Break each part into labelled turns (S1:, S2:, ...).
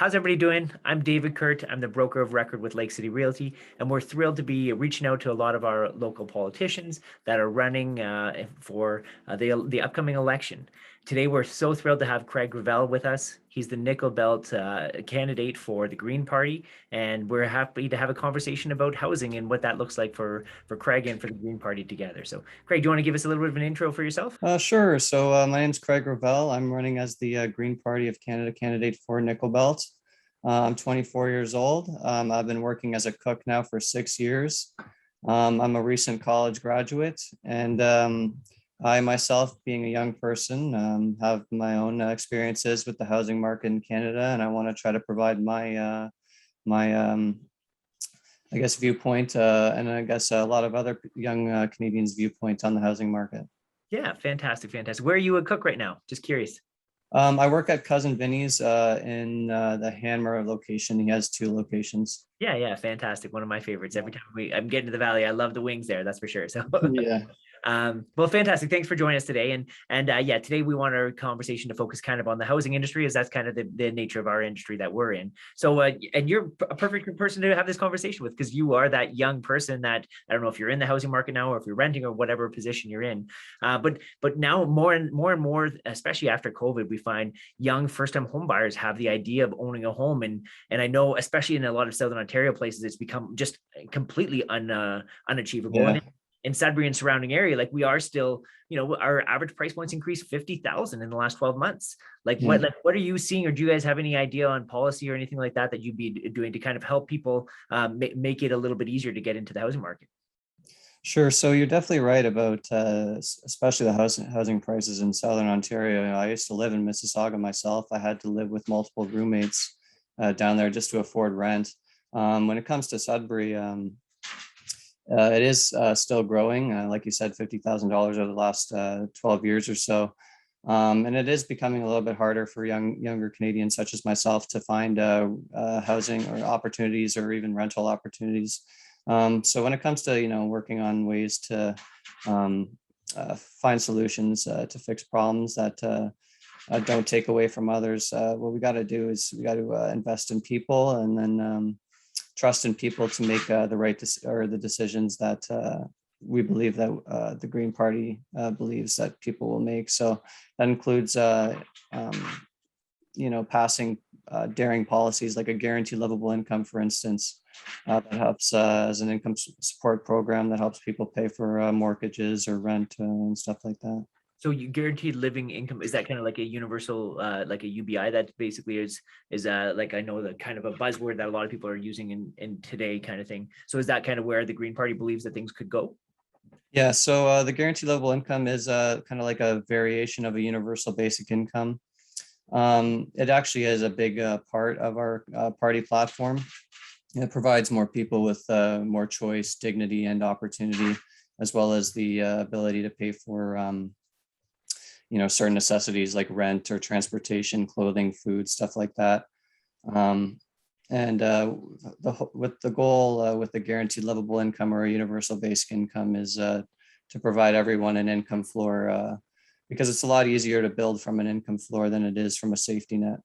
S1: How's everybody doing? I'm David Kurt. I'm the broker of record with Lake City Realty, and we're thrilled to be reaching out to a lot of our local politicians that are running for the upcoming election. Today, we're so thrilled to have Craig Gravelle with us. He's the Nickel Belt candidate for the Green Party, and we're happy to have a conversation about housing and what that looks like for Craig and for the Green Party together. So, Craig, do you want to give us a little bit of an intro for yourself?
S2: Sure. So my name is Craig Gravelle. I'm running as the Green Party of Canada candidate for Nickel Belt. I'm 24 years old. I've been working as a cook now for 6 years. I'm a recent college graduate, and I myself, being a young person, have my own experiences with the housing market in Canada, and I want to try to provide my I guess viewpoint, and I guess a lot of other young Canadians' viewpoint on the housing market.
S1: Yeah, fantastic, fantastic. Where are you a cook right now? Just curious.
S2: I work at Cousin Vinny's in the Hanmer location. He has two locations.
S1: Yeah, yeah, fantastic. One of my favorites. Every time I'm getting to the valley, I love the wings there. That's for sure. So
S2: Yeah.
S1: well, fantastic. Thanks for joining us today. And yeah, today we want our conversation to focus kind of on the housing industry, as that's kind of the nature of our industry that we're in. So, and you're a perfect person to have this conversation with, because you are that young person that, I don't know if you're in the housing market now or if you're renting or whatever position you're in. But now more and more, especially after COVID, we find young first-time home buyers have the idea of owning a home. And I know, especially in a lot of Southern Ontario places, it's become just completely unachievable.
S2: Yeah.
S1: And in Sudbury and surrounding area, like we are still, our average price points increased 50,000 in the last 12 months. Like
S2: Yeah.
S1: what are you seeing, or do you guys have any idea on policy or anything like that you'd be doing to kind of help people make it a little bit easier to get into the housing market?
S2: Sure. So you're definitely right about especially the housing prices in Southern Ontario. I used to live in Mississauga myself. I had to live with multiple roommates down there just to afford rent. When it comes to Sudbury, it is still growing. Like you said, $50,000 over the last 12 years or so. And it is becoming a little bit harder for younger Canadians such as myself to find housing or opportunities or even rental opportunities. So when it comes to, working on ways to find solutions to fix problems that don't take away from others, what we got to do is we got to invest in people, and then trust in people to make the right or the decisions that we believe that the Green Party believes that people will make. So that includes, passing daring policies like a guaranteed livable income, for instance, that helps as an income support program that helps people pay for mortgages or rent and stuff like that.
S1: So you guaranteed living income, is that kind of like a universal, like a UBI that basically is like, I know the kind of a buzzword that a lot of people are using in today kind of thing. So is that kind of where the Green Party believes that things could go?
S2: Yeah, so the guaranteed livable income is kind of like a variation of a universal basic income. It actually is a big part of our party platform. It provides more people with more choice, dignity, and opportunity, as well as the ability to pay for certain necessities like rent or transportation, clothing, food, stuff like that. With the goal with the guaranteed livable income or a universal basic income is to provide everyone an income floor, because it's a lot easier to build from an income floor than it is from a safety net.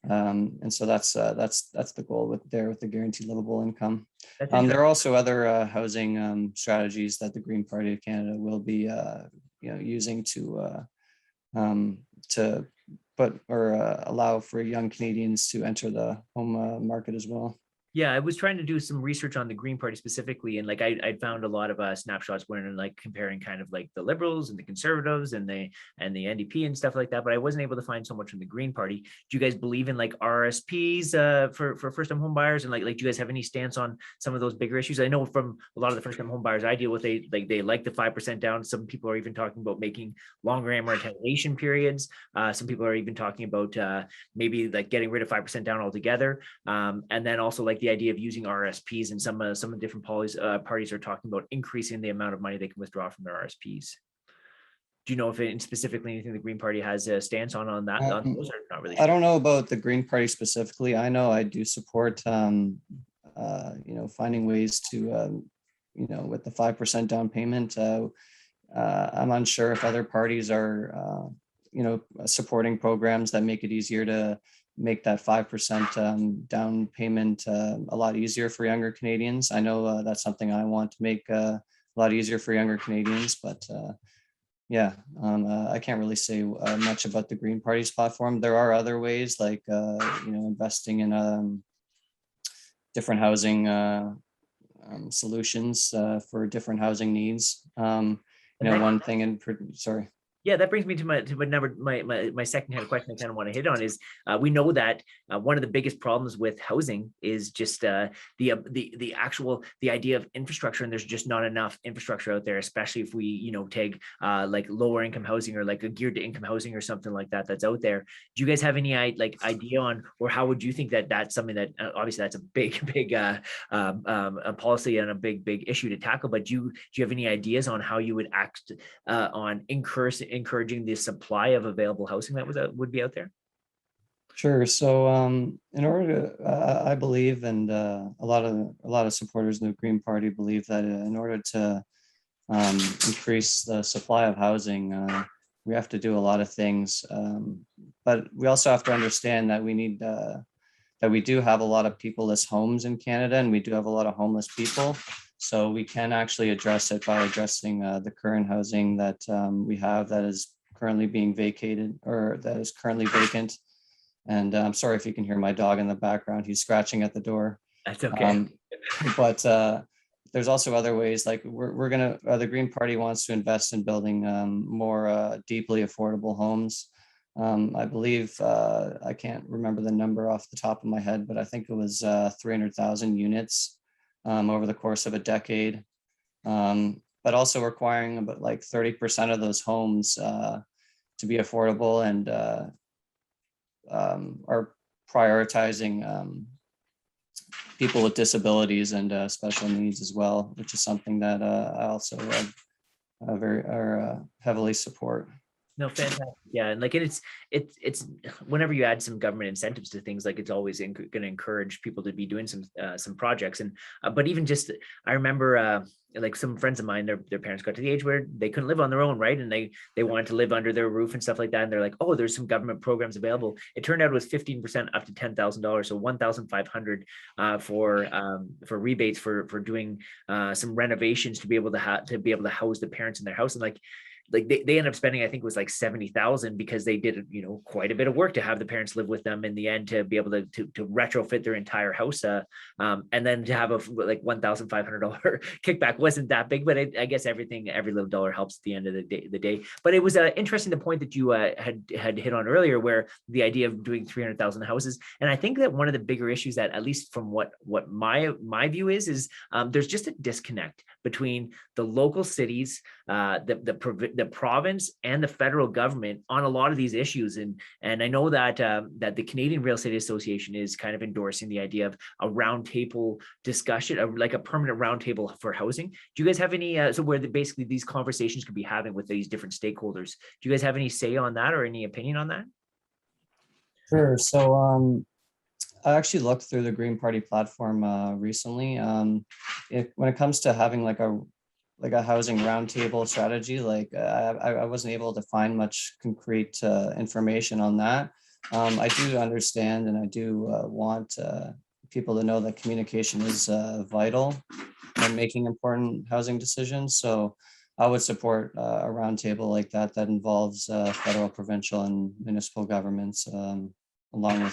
S2: And so that's the goal with the guaranteed livable income. There are also other housing strategies that the Green Party of Canada will be using to allow for young Canadians to enter the home market as well.
S1: Yeah, I was trying to do some research on the Green Party specifically, and like I found a lot of snapshots when like comparing kind of like the Liberals and the Conservatives and the NDP and stuff like that, but I wasn't able to find so much from the Green Party. Do you guys believe in like RSPs for first-time home buyers, and like do you guys have any stance on some of those bigger issues? I know from a lot of the first-time home buyers I deal with, they like the 5% down. Some people are even talking about making longer amortization periods. Some people are even talking about maybe like getting rid of 5% down altogether, and then also like the idea of using RSPs, and some of the different parties are talking about increasing the amount of money they can withdraw from their RSPs. Do you know if specifically anything the Green Party has a stance on that? On those, or not really sure?
S2: I don't know about the Green Party specifically. I know I do support, finding ways to, with the 5% down payment. I'm unsure if other parties are, supporting programs that make it easier to make that 5% down payment a lot easier for younger Canadians. I know that's something I want to make a lot easier for younger Canadians, but yeah, I can't really say much about the Green Party's platform. There are other ways, like investing in different housing solutions for different housing needs. One thing in sorry.
S1: Yeah, that brings me to my second kind of question I kind of want to hit on is we know that one of the biggest problems with housing is just the idea of infrastructure, and there's just not enough infrastructure out there, especially if we take like lower income housing or like a geared to income housing or something like that that's out there. Do you guys have any idea on, or how would you think that that's something that obviously that's a big a policy and a big issue to tackle, but do you have any ideas on how you would act on encouraging the supply of available housing that would be out there?
S2: Sure. So in order to, I believe, and a lot of supporters in the Green Party believe that in order to increase the supply of housing, we have to do a lot of things. But we also have to understand that we do have a lot of peopleless homes in Canada, and we do have a lot of homeless people. So we can actually address it by addressing the current housing that we have that is currently being vacated, or that is currently vacant. And I'm sorry if you can hear my dog in the background. He's scratching at the door.
S1: That's okay.
S2: But there's also other ways, like the Green Party wants to invest in building more deeply affordable homes. I believe, I can't remember the number off the top of my head, but I think it was 300,000 units over the course of a decade, but also requiring about like 30% of those homes to be affordable, and are prioritizing people with disabilities and special needs as well, which is something that I also heavily support.
S1: No, fantastic. Yeah, and like it's whenever you add some government incentives to things, like it's always going to encourage people to be doing some projects. And but even just, I remember like some friends of mine, their parents got to the age where they couldn't live on their own, right? And they wanted to live under their roof and stuff like that. And they're like, oh, there's some government programs available. It turned out it was 15% up to $10,000, so $1,500 for rebates for doing some renovations to be able to house the parents in their house. And like they end up spending, I think it was like 70,000, because they did, quite a bit of work to have the parents live with them in the end, to be able to retrofit their entire house. And then to have a like $1,500 kickback wasn't that big, but I guess every little dollar helps at the end of the day. But it was interesting, the point that you had hit on earlier, where the idea of doing 300,000 houses. And I think that one of the bigger issues, that at least from what my view is there's just a disconnect between the local cities, the province, and the federal government on a lot of these issues. And I know that the Canadian Real Estate Association is kind of endorsing the idea of a roundtable discussion, like a permanent roundtable for housing. Do you guys have any, so where basically these conversations could be having with these different stakeholders? Do you guys have any say on that, or any opinion on that?
S2: Sure. So I actually looked through the Green Party platform recently. When it comes to having like a housing roundtable strategy, like I wasn't able to find much concrete information on that. I do understand, and I do want people to know that communication is vital in making important housing decisions. So I would support a roundtable like that involves federal, provincial, and municipal governments, along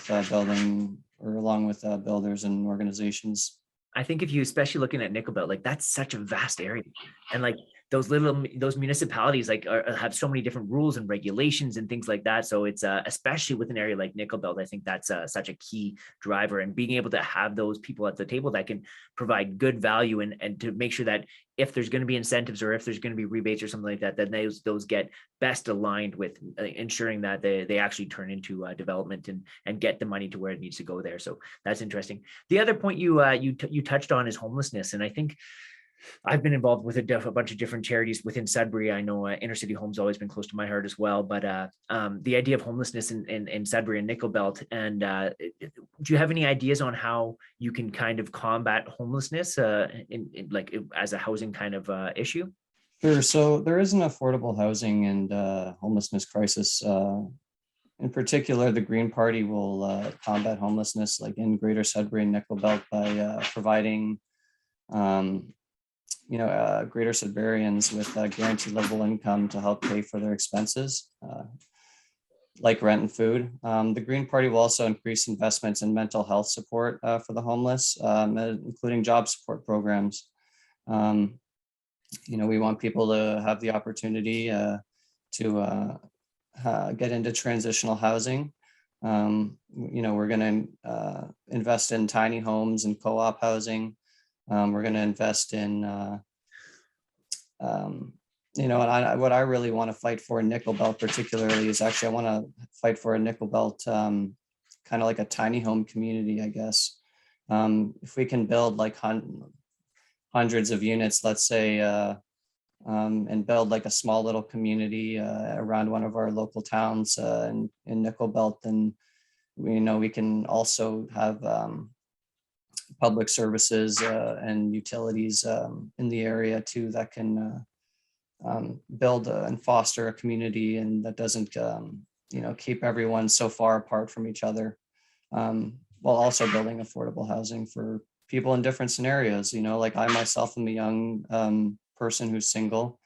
S2: with builders and organizations.
S1: I think if you, especially looking at Nickel Belt, like that's such a vast area, and like those municipalities like have so many different rules and regulations and things like that. So it's especially with an area like Nickel Belt, I think that's such a key driver, and being able to have those people at the table that can provide good value, and to make sure that if there's going to be incentives, or if there's going to be rebates or something like that, then those get best aligned with ensuring that they actually turn into development and get the money to where it needs to go there. So that's interesting. The other point you touched on is homelessness, and I think I've been involved with a bunch of different charities within Sudbury. I know Inner City Home's always been close to my heart as well. But the idea of homelessness in Sudbury and Nickel Belt, and do you have any ideas on how you can kind of combat homelessness as a housing kind of issue?
S2: Sure. So there is an affordable housing and homelessness crisis In particular, the Green Party will combat homelessness like in Greater Sudbury and Nickel Belt by providing Greater Sudburyans with guaranteed level income to help pay for their expenses, like rent and food. The Green Party will also increase investments in mental health support for the homeless, including job support programs. We want people to have the opportunity to get into transitional housing. We're going to invest in tiny homes and co-op housing. We're going to invest in, what I really want to fight for in Nickel Belt particularly is actually I want to fight for a Nickel Belt kind of like a tiny home community, I guess. If we can build like hundreds of units, let's say, and build like a small little community around one of our local towns in Nickel Belt, then we can also have public services and utilities in the area too that can build and foster a community, and that doesn't keep everyone so far apart from each other, while also building affordable housing for people in different scenarios. Like I myself am a young person who's single,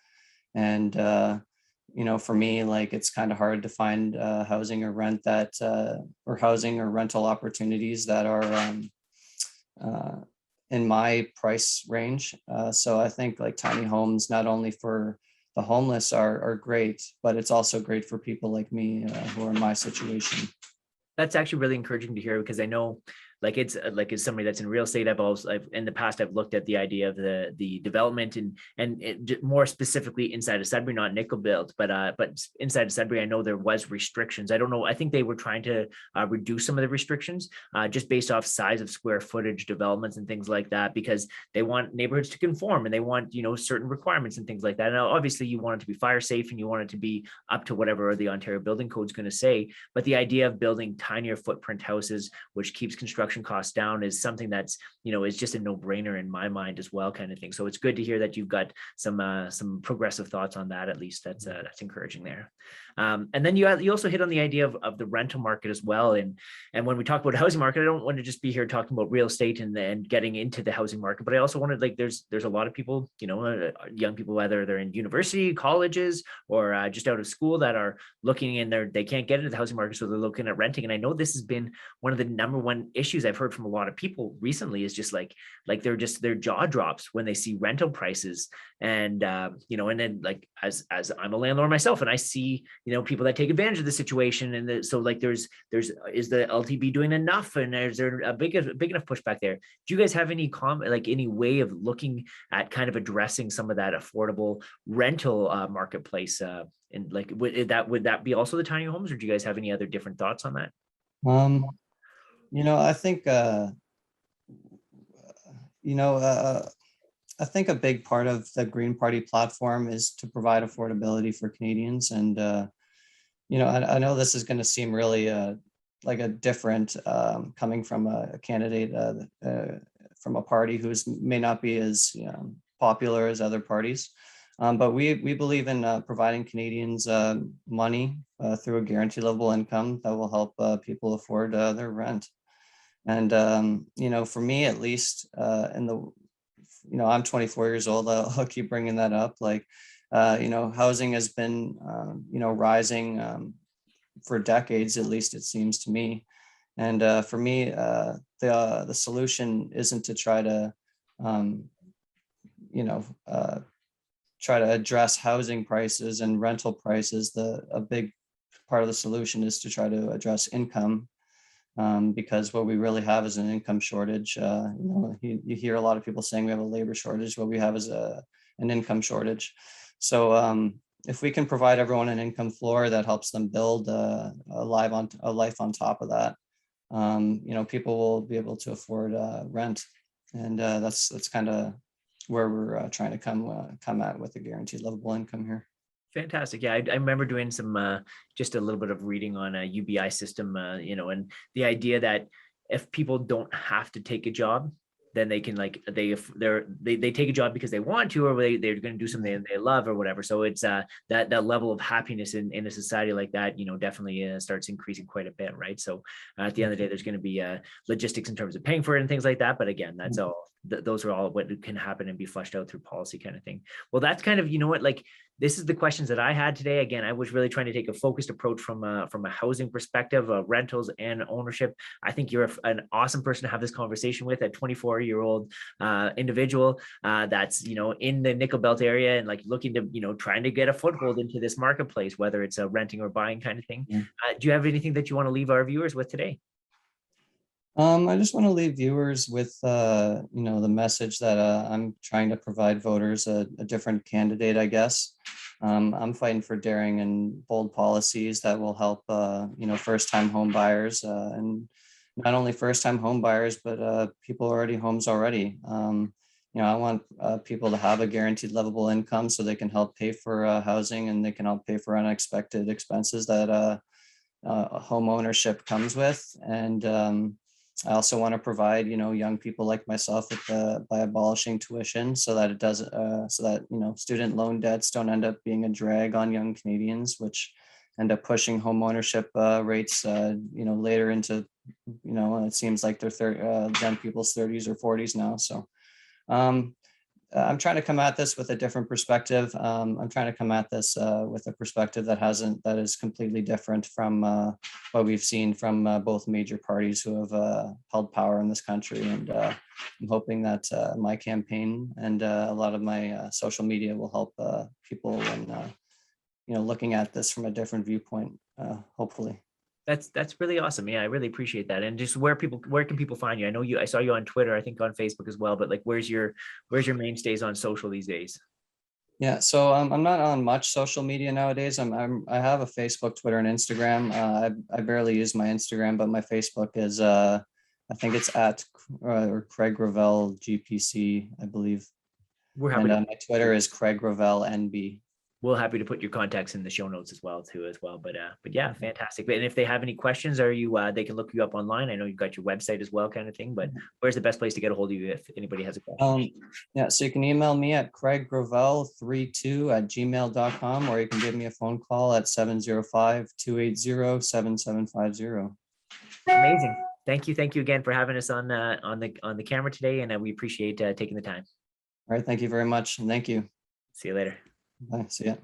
S2: and for me, like it's kind of hard to find housing or rent that or housing or rental opportunities that are in my price range. So I think like tiny homes, not only for the homeless are great, but it's also great for people like me who are in my situation.
S1: That's actually really encouraging to hear, because I know it's as somebody that's in real estate, I've in the past, I've looked at the idea of the development and more specifically inside of Sudbury, not Nickel Belt, but inside of Sudbury, I know there was restrictions. I don't know. I think they were trying to reduce some of the restrictions just based off size of square footage developments and things like that, because they want neighborhoods to conform and they want, certain requirements and things like that. Now, obviously you want it to be fire safe and you want it to be up to whatever the Ontario Building Code is going to say. But the idea of building tinier footprint houses, which keeps construction costs down, is something that's is just a no-brainer in my mind as well, kind of thing. So it's good to hear that you've got some progressive thoughts on that. At least that's encouraging there. And then you also hit on the idea of the rental market as well. And when we talk about housing market, I don't want to just be here talking about real estate and getting into the housing market, but I also wanted, like, there's a lot of people, young people, whether they're in university, colleges, or just out of school, that are looking in there. They can't get into the housing market, so they're looking at renting. And I know this has been one of the number one issues I've heard from a lot of people recently, is just like their jaw drops when they see rental prices. And and then, like, as I'm a landlord myself, and I see people that take advantage of the situation, and so like is the LTB doing enough, and is there a big enough pushback there? Do you guys have any any way of looking at kind of addressing some of that affordable rental marketplace? And like, would that be also the tiny homes, or do you guys have any other different thoughts on that?
S2: I think I think a big part of the Green Party platform is to provide affordability for Canadians. And, I know this is going to seem really like a different coming from a candidate from a party who's may not be as popular as other parties. But we believe in providing Canadians money through a guaranteed level income that will help people afford their rent. And, for me, at least I'm 24 years old. I'll keep bringing that up. Like, housing has been, rising for decades, at least it seems to me. And for me, the solution isn't to try to, try to address housing prices and rental prices. A big part of the solution is to try to address income. Because what we really have is an income shortage. You hear a lot of people saying we have a labor shortage. What we have is an income shortage. So if we can provide everyone an income floor that helps them build a life on top of that, people will be able to afford rent, and that's kind of where we're trying to come at with a guaranteed livable income here.
S1: Fantastic. Yeah, I remember doing some just a little bit of reading on a UBI system, and the idea that if people don't have to take a job, then they can like they take a job because they want to, or they're going to do something they love or whatever. So it's that level of happiness in a society like that, definitely starts increasing quite a bit, right? So at the end of the day, there's going to be logistics in terms of paying for it and things like that. But again, that's all. Those are all what can happen and be flushed out through policy kind of thing. Well, that's kind of, like, this is the questions that I had today. Again, I was really trying to take a focused approach from a housing perspective, rentals and ownership. I think you're an awesome person to have this conversation with, a 24-year-old individual that's, in the Nickel Belt area and like looking to, trying to get a foothold into this marketplace, whether it's a renting or buying kind of thing. Do you have anything that you want to leave our viewers with today?
S2: I just want to leave viewers with, the message that I'm trying to provide voters a different candidate, I guess. I'm fighting for daring and bold policies that will help, first-time home buyers, and not only first-time home buyers, but people already homes already. I want people to have a guaranteed livable income so they can help pay for housing, and they can help pay for unexpected expenses that home ownership comes with. And I also want to provide, young people like myself with by abolishing tuition so that it doesn't, so that, student loan debts don't end up being a drag on young Canadians, which end up pushing home ownership rates, later into, it seems like they're young people's 30s or 40s now. So I'm trying to come at this with a different perspective. I'm trying to come at this with a perspective that is completely different from what we've seen from both major parties who have held power in this country. And I'm hoping that my campaign and a lot of my social media will help people in, looking at this from a different viewpoint, hopefully.
S1: That's really awesome. Yeah, I really appreciate that. And just where can people find you? I saw you on Twitter, I think on Facebook as well, but like, where's your mainstays on social these days?
S2: Yeah, so I'm not on much social media nowadays. I have a Facebook, Twitter, and Instagram. I barely use my Instagram, but my Facebook is I think it's at or Craig Gravelle GPC, I believe.
S1: We're happy
S2: And my Twitter is Craig Gravelle NB.
S1: We're happy to put your contacts in the show notes as well. But yeah, fantastic. And if they have any questions, they can look you up online. I know you've got your website as well, kind of thing, but where's the best place to get a hold of you if anybody has a question?
S2: Yeah, so you can email me at craiggravelle32@gmail.com, or you can give me a phone call at 705-280-7750.
S1: Amazing. Thank you again for having us on the camera today, and we appreciate taking the time.
S2: All right, thank you very much, and thank you.
S1: See you later.
S2: Bye. See ya.